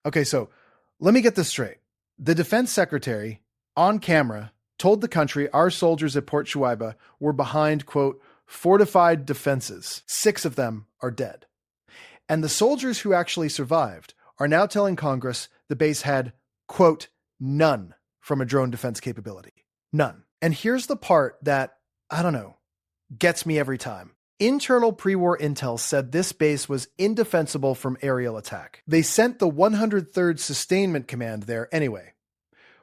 Okay, so let me get this straight. The defense secretary, on camera, told the country our soldiers at Port Shuaiba were behind, quote, fortified defenses. 6 of them are dead. And the soldiers who actually survived are now telling Congress the base had, quote, none from a drone defense capability. None. And here's the part that, I don't know, gets me every time. Internal pre-war intel said this base was indefensible from aerial attack. They sent the 103rd Sustainment Command there anyway.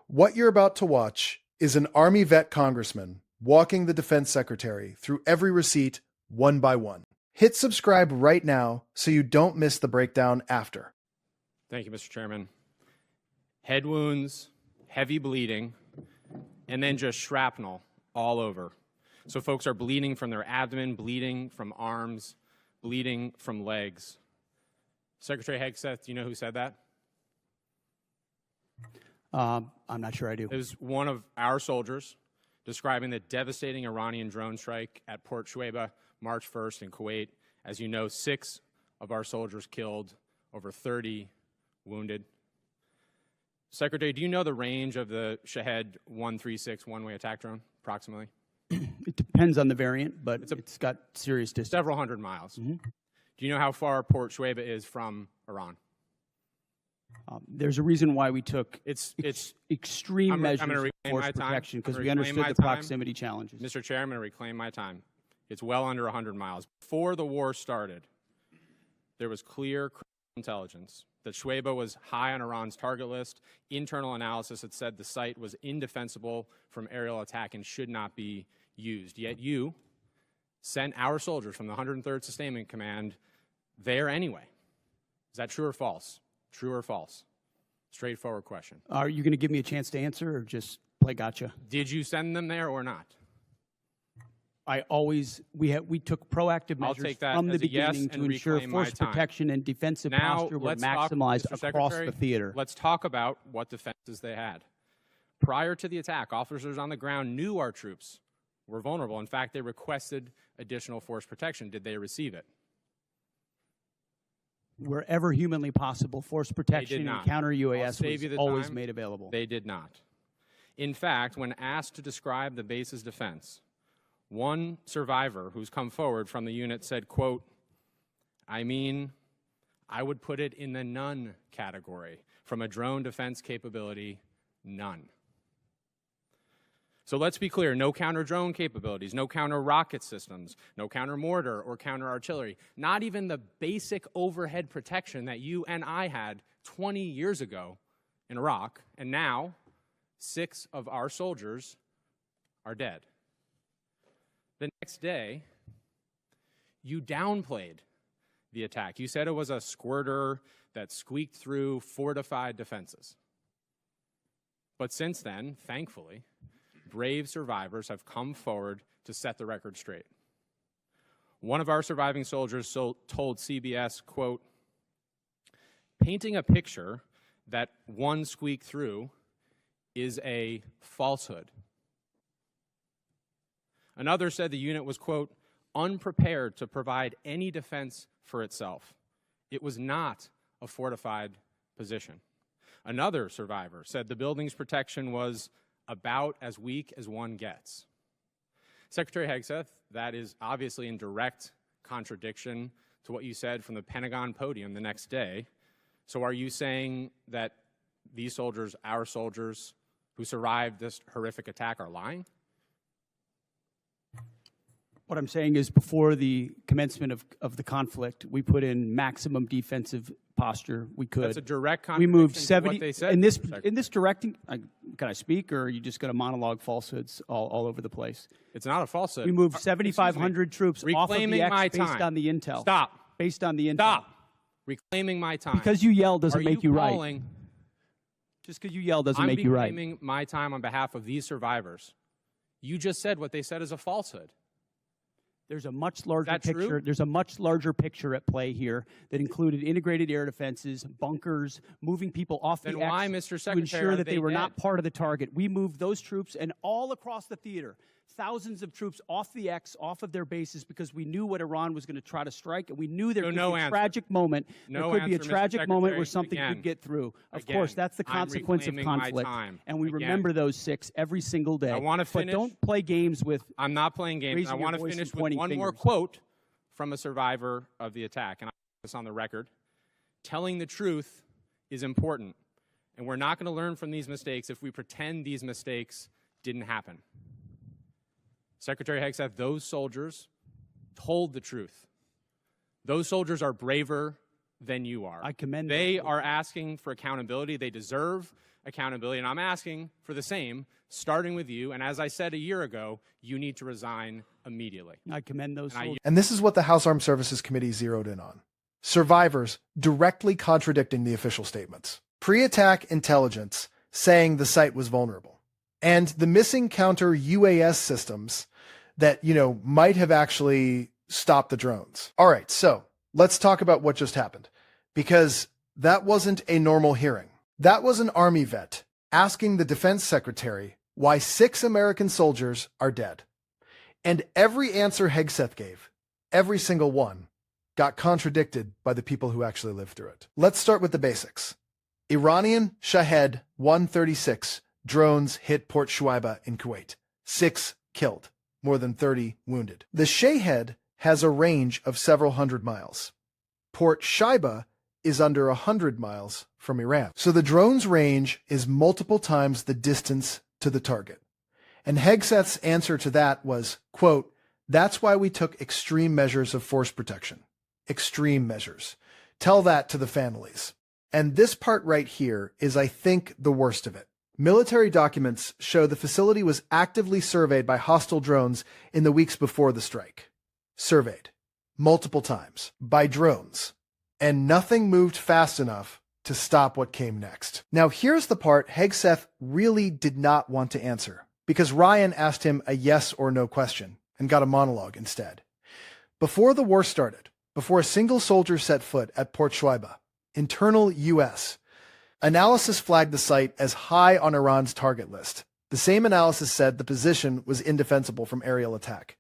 What you're about to watch is an Army vet congressman walking the defense secretary through every receipt one by one. Hit subscribe right now so you don't miss the breakdown after. Thank you, Mr. Chairman. Head wounds, heavy bleeding, and then just shrapnel all over. So folks are bleeding from their abdomen, bleeding from arms, bleeding from legs. Secretary Hegseth, do you know who said that? I'm not sure I do. It was one of our soldiers describing the devastating Iranian drone strike at Port Shuaiba, March 1st in Kuwait. As you know, 6 of our soldiers killed, over 30 wounded. Secretary, do you know the range of the Shahed 136 one-way attack drone, approximately? It depends on the variant, but it's got serious distance. Several hundred miles. Mm-hmm. Do you know how far Port Shuaiba is from Iran? There's a reason why we took extreme measures of force protection, because we understood the proximity challenges. Mr. Chair, I'm going to reclaim my time. It's well under 100 miles. Before the war started, there was clear intelligence that Shuaiba was high on Iran's target list. Internal analysis had said the site was indefensible from aerial attack and should not be used. Yet you sent our soldiers from the 103rd Sustainment Command there anyway. Is that true or false? True or false? Straightforward question. Are you going to give me a chance to answer or just play gotcha? Did you send them there or not? We took proactive measures from the beginning to ensure force protection and defensive posture were maximized across the theater. Let's talk about what defenses they had. Prior to the attack, officers on the ground knew our troops were vulnerable. In fact, they requested additional force protection. Did they receive it? Wherever humanly possible, force protection and counter UAS was always made available. They did not. In fact, when asked to describe the base's defense, one survivor who's come forward from the unit said, quote, I would put it in the none category. From a drone defense capability, none. So let's be clear, no counter-drone capabilities, no counter-rocket systems, no counter-mortar or counter-artillery, not even the basic overhead protection that you and I had 20 years ago in Iraq, and now 6 of our soldiers are dead. The next day, you downplayed the attack. You said it was a squirter that squeaked through fortified defenses. But since then, thankfully, brave survivors have come forward to set the record straight. One of our surviving soldiers told CBS, quote, painting a picture that one squeaked through is a falsehood. Another said the unit was, quote, unprepared to provide any defense for itself. It was not a fortified position. Another survivor said the building's protection was about as weak as one gets. Secretary Hegseth, that is obviously in direct contradiction to what you said from the Pentagon podium the next day. So are you saying that these soldiers, our soldiers, who survived this horrific attack are lying? What I'm saying is before the commencement of the conflict, we put in maximum defensive posture we could. That's a direct contradiction we moved to 70, what they said. In this directing, can I speak, or are you just going to monologue falsehoods all over the place? It's not a falsehood. We moved 7,500 troops off of the X based on the intel. Stop. Based on the intel. Stop. Reclaiming my time. Because you yell doesn't make you right. Just because you yell doesn't make you right. I'm reclaiming my time on behalf of these survivors. You just said what they said is a falsehood. There's a much larger Is that picture. true? There's a much larger picture at play here that included integrated air defenses, bunkers, moving people off Then the why, X Mr. to Secretary, ensure are that they were dead? not part of the target. We moved those troops and all across the theater, thousands of troops off the X, off of their bases, because we knew what Iran was going to try to strike, and we knew there could be a tragic moment. No there could be a answer, Mr. tragic moment where Secretary. something Again, could get through. Of again, course, that's the I'm consequence of reclaiming my conflict, time. and we Again. remember those 6 every single day. I want to But finish. don't play games with. I'm not playing games. raising I your want to voice finish and with pointing one more fingers. quote from a survivor of the attack, and I'll put this on the record. Telling the truth is important, and we're not going to learn from these mistakes if we pretend these mistakes didn't happen. Secretary Hegseth, those soldiers told the truth. Those soldiers are braver than you are. I commend They them. are asking for accountability. They deserve accountability, and I'm asking for the same, starting with you. And as I said a year ago, you need to resign immediately. I commend those soldiers. And this is what the House Armed Services Committee zeroed in on. Survivors directly contradicting the official statements. Pre-attack intelligence saying the site was vulnerable. And the missing counter UAS systems that, might have actually stopped the drones. All right, so let's talk about what just happened, because that wasn't a normal hearing. That was an Army vet asking the Defense Secretary why 6 American soldiers are dead. And every answer Hegseth gave, every single one, got contradicted by the people who actually lived through it. Let's start with the basics. Iranian Shahed 136 drones hit Port Shuaiba in Kuwait. 6 killed, more than 30 wounded. The Shahed has a range of several hundred miles. Port Shuaiba is under 100 miles from Iran. So the drone's range is multiple times the distance to the target. And Hegseth's answer to that was, quote, "That's why we took extreme measures of force protection." Extreme measures. Tell that to the families. And this part right here is, I think, the worst of it. Military documents show the facility was actively surveyed by hostile drones in the weeks before the strike. Surveyed. Multiple times. By drones. And nothing moved fast enough to stop what came next. Now here's the part Hegseth really did not want to answer, because Ryan asked him a yes or no question and got a monologue instead. Before the war started, before a single soldier set foot at Port Shuaiba, internal U.S. analysis flagged the site as high on Iran's target list. The same analysis said the position was indefensible from aerial attack.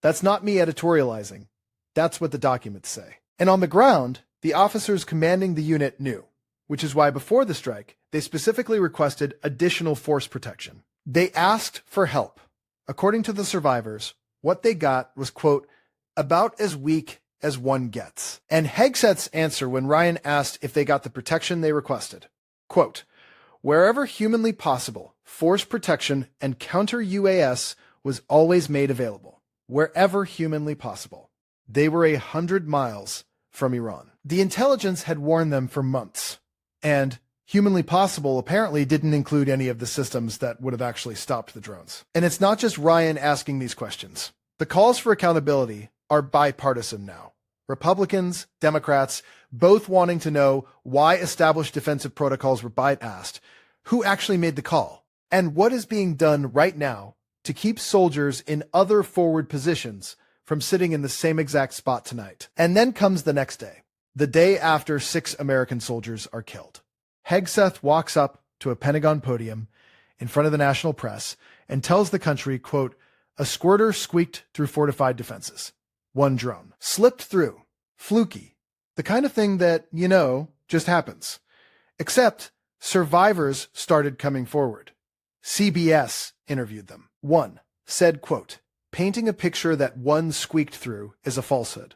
That's not me editorializing. That's what the documents say. And on the ground, the officers commanding the unit knew, which is why before the strike, they specifically requested additional force protection. They asked for help. According to the survivors, what they got was, quote, "about as weak as one gets." And Hegseth's answer when Ryan asked if they got the protection they requested, quote, "Wherever humanly possible, force protection and counter UAS was always made available. Wherever humanly possible." They were 100 miles from Iran. The intelligence had warned them for months, and humanly possible apparently didn't include any of the systems that would have actually stopped the drones. And it's not just Ryan asking these questions. The calls for accountability are bipartisan now. Republicans, Democrats, both wanting to know why established defensive protocols were bypassed, who actually made the call, and what is being done right now to keep soldiers in other forward positions from sitting in the same exact spot tonight. And then comes the next day, the day after 6 American soldiers are killed. Hegseth walks up to a Pentagon podium in front of the national press and tells the country, quote, "A squirter squeaked through fortified defenses. One drone slipped through. Fluky. The kind of thing that, just happens. Except survivors started coming forward. CBS interviewed them. One said, quote, "Painting a picture that one squeaked through is a falsehood."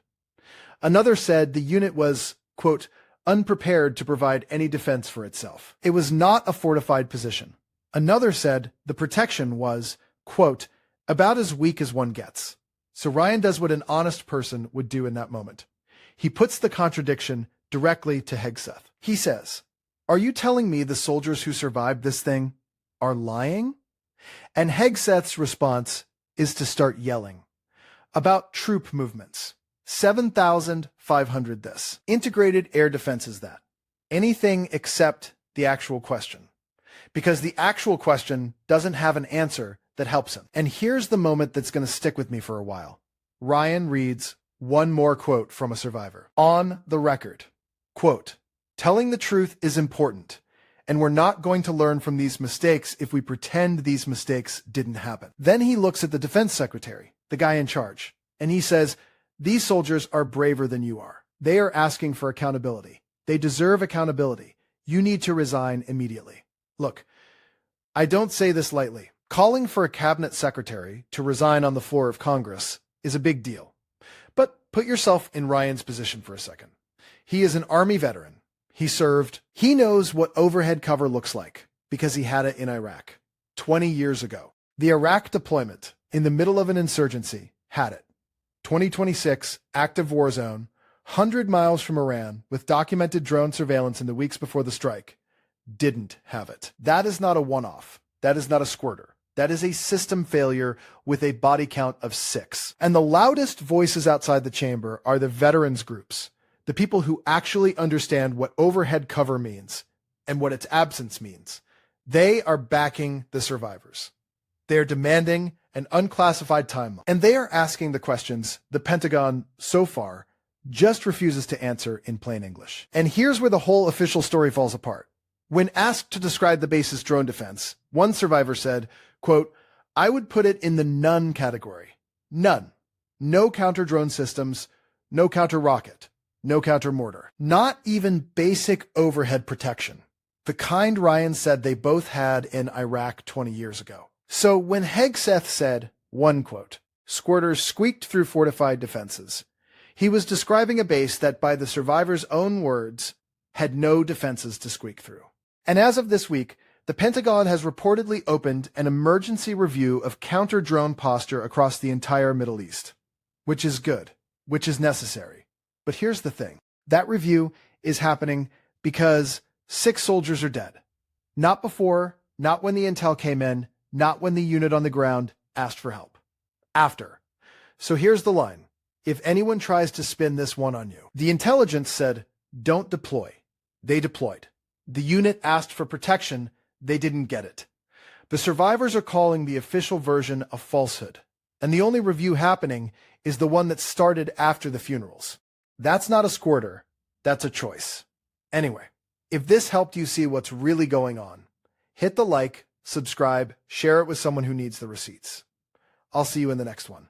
Another said the unit was, quote, "unprepared to provide any defense for itself. It was not a fortified position." Another said the protection was, quote, "about as weak as one gets." So Ryan does what an honest person would do in that moment. He puts the contradiction directly to Hegseth. He says, "Are you telling me the soldiers who survived this thing are lying?" And Hegseth's response is to start yelling about troop movements. 7,500 this. Integrated air defense is that. Anything except the actual question. Because the actual question doesn't have an answer that helps him. And here's the moment that's going to stick with me for a while. Ryan reads one more quote from a survivor. On the record, quote, "Telling the truth is important, and we're not going to learn from these mistakes if we pretend these mistakes didn't happen." Then he looks at the defense secretary, the guy in charge, and he says, "These soldiers are braver than you are. They are asking for accountability. They deserve accountability. You need to resign immediately." Look, I don't say this lightly. Calling for a cabinet secretary to resign on the floor of Congress is a big deal. But put yourself in Ryan's position for a second. He is an Army veteran. He served. He knows what overhead cover looks like because he had it in Iraq 20 years ago. The Iraq deployment in the middle of an insurgency had it. 2026, active war zone, 100 miles from Iran with documented drone surveillance in the weeks before the strike, didn't have it. That is not a one-off. That is not a squirter. That is a system failure with a body count of 6. And the loudest voices outside the chamber are the veterans groups, the people who actually understand what overhead cover means and what its absence means. They are backing the survivors. They are demanding an unclassified timeline. And they are asking the questions the Pentagon, so far, just refuses to answer in plain English. And here's where the whole official story falls apart. When asked to describe the base's drone defense, one survivor said, quote, "I would put it in the none category. None. No counter-drone systems, no counter-rocket, no counter-mortar. Not even basic overhead protection. The kind Ryan said they both had in Iraq 20 years ago." So when Hegseth said, one quote, "Squirters squeaked through fortified defenses," he was describing a base that, by the survivors' own words, had no defenses to squeak through. And as of this week, the Pentagon has reportedly opened an emergency review of counter-drone posture across the entire Middle East, which is good, which is necessary. But here's the thing. That review is happening because 6 soldiers are dead. Not before, not when the intel came in, not when the unit on the ground asked for help. After. So here's the line. If anyone tries to spin this one on you, the intelligence said, don't deploy. They deployed. The unit asked for protection. They didn't get it. The survivors are calling the official version a falsehood. And the only review happening is the one that started after the funerals. That's not a squirter. That's a choice. Anyway, if this helped you see what's really going on, hit the like, subscribe, share it with someone who needs the receipts. I'll see you in the next one.